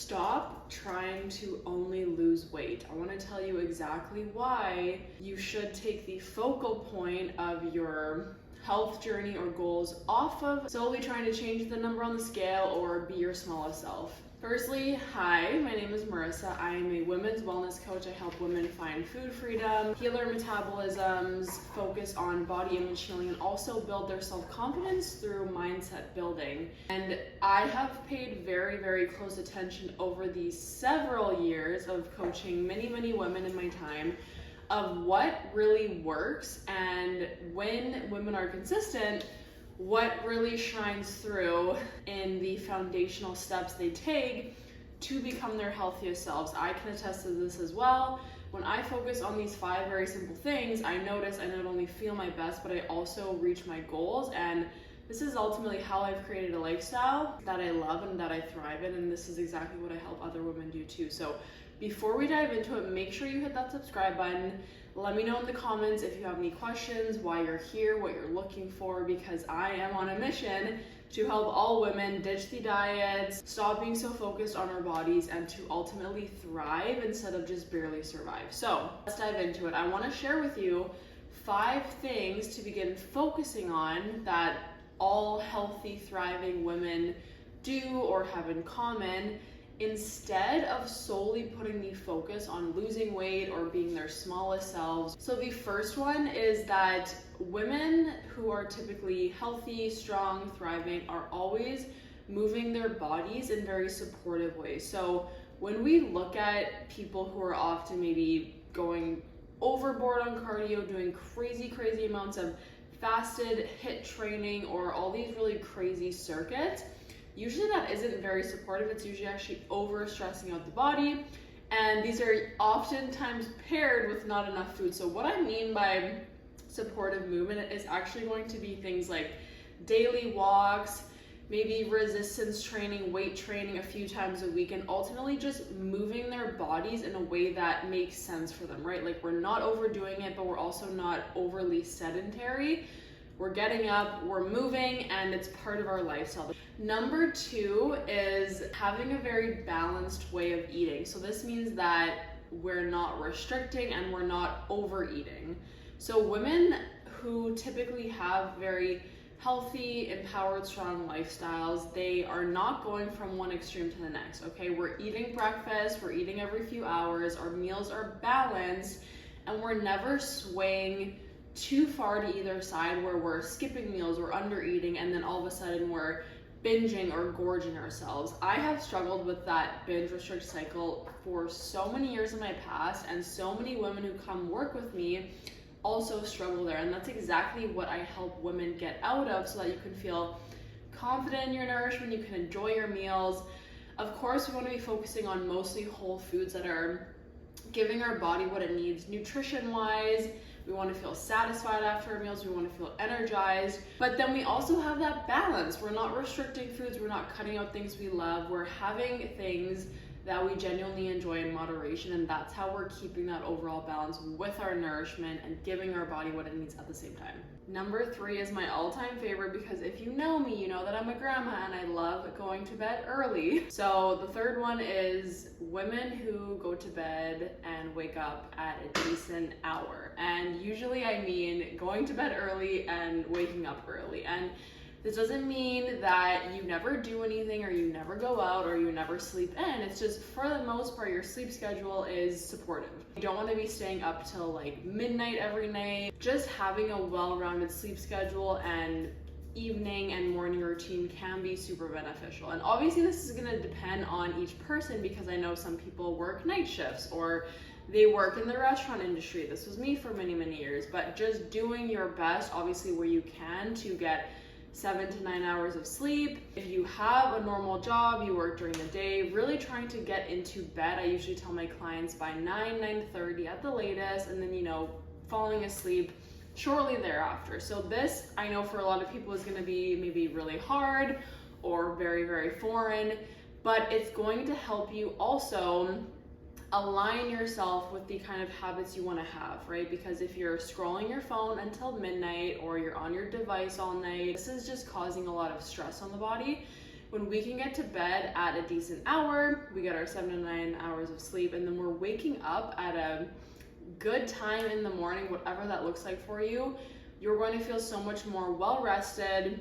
Stop trying to only lose weight. I want to tell you exactly why you should take the focal point of your health journey or goals off of solely trying to change the number on the scale or be your smallest self. Firstly, hi, my name is Marissa. I am a women's wellness coach. I help women find food freedom, heal their metabolisms, focus on body image healing, and also build their self-confidence through mindset building. And I have paid very, very close attention over these several years of coaching many, many women in my time of what really works, and when women are consistent, what really shines through in the foundational steps they take to become their healthiest selves. I can attest to this as well. When I focus on these 5 very simple things, I notice I not only feel my best, but I also reach my goals. And this is ultimately how I've created a lifestyle that I love and that I thrive in. And this is exactly what I help other women do too. So before we dive into it, make sure you hit that subscribe button. Let me know in the comments if you have any questions, why you're here, what you're looking for, because I am on a mission to help all women ditch the diets, stop being so focused on our bodies, and to ultimately thrive instead of just barely survive. So let's dive into it. I want to share with you 5 things to begin focusing on that all healthy, thriving women do or have in common, instead of solely putting the focus on losing weight or being their smallest selves. So the first one is that women who are typically healthy, strong, thriving are always moving their bodies in very supportive ways. So when we look at people who are often maybe going overboard on cardio, doing crazy amounts of fasted HIIT training or all these really crazy circuits, usually that isn't very supportive. It's usually actually over stressing out the body. And these are oftentimes paired with not enough food. So what I mean by supportive movement is actually going to be things like daily walks, maybe resistance training, weight training a few times a week, and ultimately just moving their bodies in a way that makes sense for them, right? Like, we're not overdoing it, but we're also not overly sedentary. We're getting up, we're moving, and it's part of our lifestyle. Number 2 is having a very balanced way of eating. So this means that we're not restricting and we're not overeating. So women who typically have very healthy, empowered, strong lifestyles, they are not going from one extreme to the next, okay? We're eating breakfast, we're eating every few hours, our meals are balanced, and we're never swaying too far to either side where we're skipping meals or under eating and then all of a sudden we're binging or gorging ourselves. I have struggled with that binge restrict cycle for so many years in my past, and so many women who come work with me also struggle there, and that's exactly what I help women get out of, so that you can feel confident in your nourishment, you can enjoy your meals. Of course, we want to be focusing on mostly whole foods that are giving our body what it needs nutrition wise. We want to feel satisfied after our meals, we want to feel energized, but then we also have that balance. We're not restricting foods, we're not cutting out things we love, we're having things that we genuinely enjoy in moderation, and that's how we're keeping that overall balance with our nourishment and giving our body what it needs at the same time. Number 3 is my all-time favorite, because if you know me, you know that I'm a grandma and I love going to bed early. So the third one is women who go to bed and wake up at a decent hour. And usually I mean going to bed early and waking up early. And this doesn't mean that you never do anything or you never go out or you never sleep in. It's just, for the most part, your sleep schedule is supportive. You don't want to be staying up till like midnight every night. Just having a well-rounded sleep schedule and evening and morning routine can be super beneficial. And obviously this is going to depend on each person, because I know some people work night shifts or they work in the restaurant industry. This was me for many years. But just doing your best, obviously where you can, to get 7 to 9 hours of sleep. If you have a normal job, you work during the day, really trying to get into bed. I usually tell my clients by 9:30 at the latest, and then, falling asleep shortly thereafter. So this, I know for a lot of people, is going to be maybe really hard or very foreign, but it's going to help you also align yourself with the kind of habits you want to have, right? Because if you're scrolling your phone until midnight or you're on your device all night, this is just causing a lot of stress on the body. when we can get to bed at a decent hour, we get our 7 to 9 hours of sleep, and then we're waking up at a good time in the morning, whatever that looks like for you, you're going to feel so much more well rested.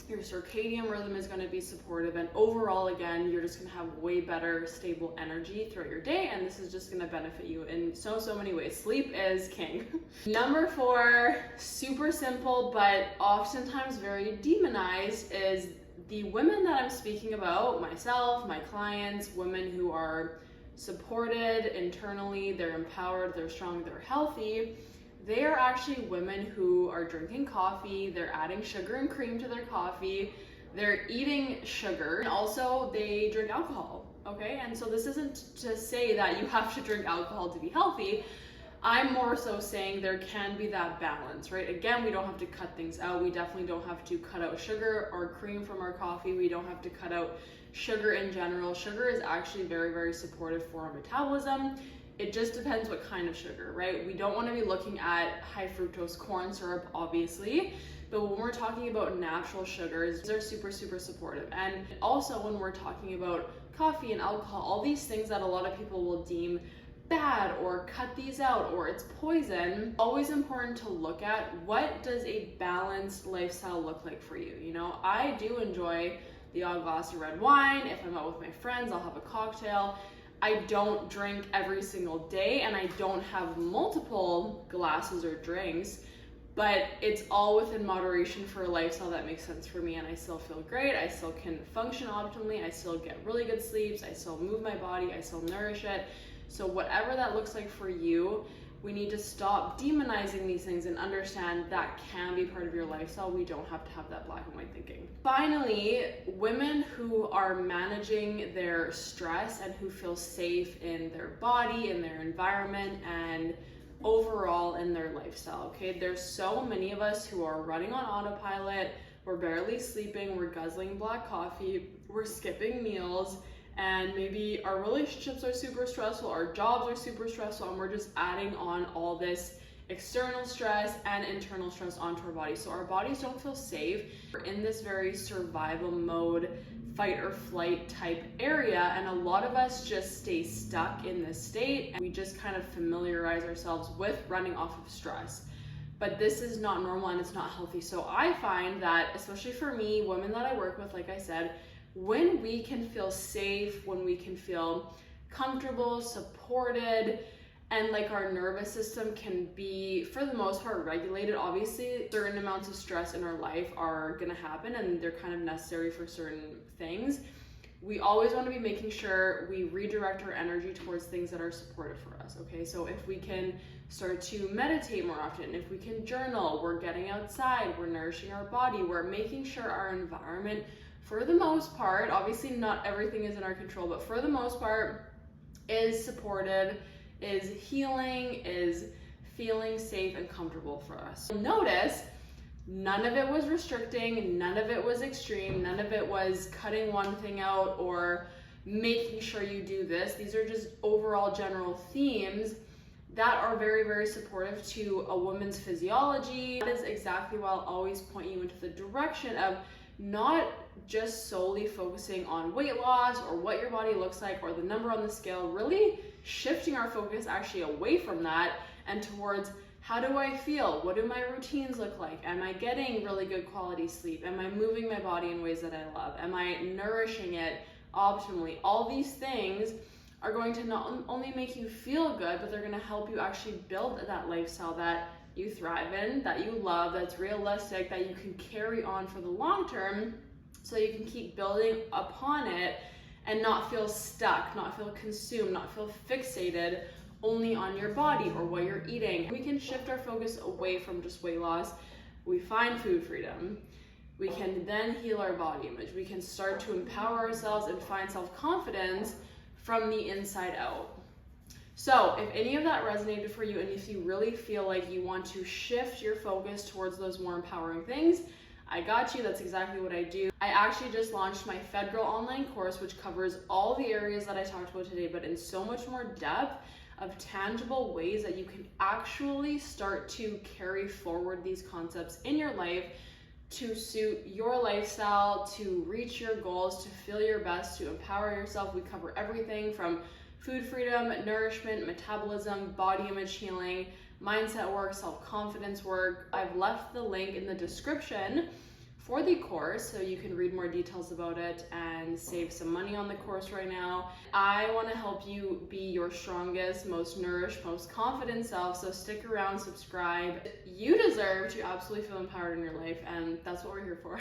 Your circadian rhythm is going to be supportive, and overall, again, you're just going to have way better stable energy throughout your day, and this is just going to benefit you in so many ways. Sleep is king. Number 4, super simple but oftentimes very demonized, is the women that I'm speaking about, myself, my clients, women who are supported internally, they're empowered, they're strong, they're healthy. They are actually women who are drinking coffee, they're adding sugar and cream to their coffee, they're eating sugar, and also they drink alcohol, okay? And so this isn't to say that you have to drink alcohol to be healthy. I'm more so saying there can be that balance, right? Again, we don't have to cut things out. We definitely don't have to cut out sugar or cream from our coffee. We don't have to cut out sugar in general. Sugar is actually very supportive for our metabolism. It just depends what kind of sugar, right? We don't want to be looking at high fructose corn syrup, obviously, but when we're talking about natural sugars, they're super supportive. And also when we're talking about coffee and alcohol, all these things that a lot of people will deem bad or cut these out or it's poison, always important to look at what does a balanced lifestyle look like for you. You know, I do enjoy the odd glass of red wine. If I'm out with my friends, I'll have a cocktail. I don't drink every single day, and I don't have multiple glasses or drinks, but it's all within moderation for a lifestyle that makes sense for me, and I still feel great. I still can function optimally. I still get really good sleeps. I still move my body. I still nourish it. So whatever that looks like for you, we need to stop demonizing these things and understand that can be part of your lifestyle. We don't have to have that black and white thinking. Finally, women who are managing their stress and who feel safe in their body, in their environment, and overall in their lifestyle, okay? There's so many of us who are running on autopilot, we're barely sleeping, we're guzzling black coffee, we're skipping meals, and maybe our relationships are super stressful, our jobs are super stressful, and we're just adding on all this external stress and internal stress onto our bodies. So our bodies don't feel safe. We're in this very survival mode, fight or flight type area, and a lot of us just stay stuck in this state, and we just kind of familiarize ourselves with running off of stress. But this is not normal and it's not healthy. So I find that, especially for me, women that I work with, like I said, when we can feel safe, when we can feel comfortable, supported, and like our nervous system can be, for the most part, regulated. Obviously, certain amounts of stress in our life are gonna happen and they're kind of necessary for certain things. We always want to be making sure we redirect our energy towards things that are supportive for us, okay? So if we can start to meditate more often, if we can journal, we're getting outside, we're nourishing our body, we're making sure our environment, for the most part, obviously not everything is in our control, but for the most part, is supportive, is healing, is feeling safe and comfortable for us. So notice, none of it was restricting, none of it was extreme, none of it was cutting one thing out or making sure you do this. These are just overall general themes that are very supportive to a woman's physiology. That is exactly why I'll always point you into the direction of not just solely focusing on weight loss or what your body looks like or the number on the scale, really shifting our focus actually away from that and towards how do I feel? What do my routines look like? Am I getting really good quality sleep? Am I moving my body in ways that I love? Am I nourishing it optimally? All these things are going to not only make you feel good, but they're going to help you actually build that lifestyle that you thrive in, that you love, that's realistic, that you can carry on for the long term, so you can keep building upon it and not feel stuck, not feel consumed, not feel fixated only on your body or what you're eating. We can shift our focus away from just weight loss. We find food freedom. We can then heal our body image. We can start to empower ourselves and find self-confidence from the inside out. So if any of that resonated for you, and if you really feel like you want to shift your focus towards those more empowering things, I got you. That's exactly what I do. I actually just launched my Fed Girl online course, which covers all the areas that I talked about today, but in so much more depth of tangible ways that you can actually start to carry forward these concepts in your life, to suit your lifestyle, to reach your goals, to feel your best, to empower yourself. We cover everything from food freedom, nourishment, metabolism, body image healing, mindset work, self-confidence work. I've left the link in the description for the course so you can read more details about it and save some money on the course right now. I want to help you be your strongest, most nourished, most confident self, so stick around, subscribe. You deserve to absolutely feel empowered in your life, and that's what we're here for.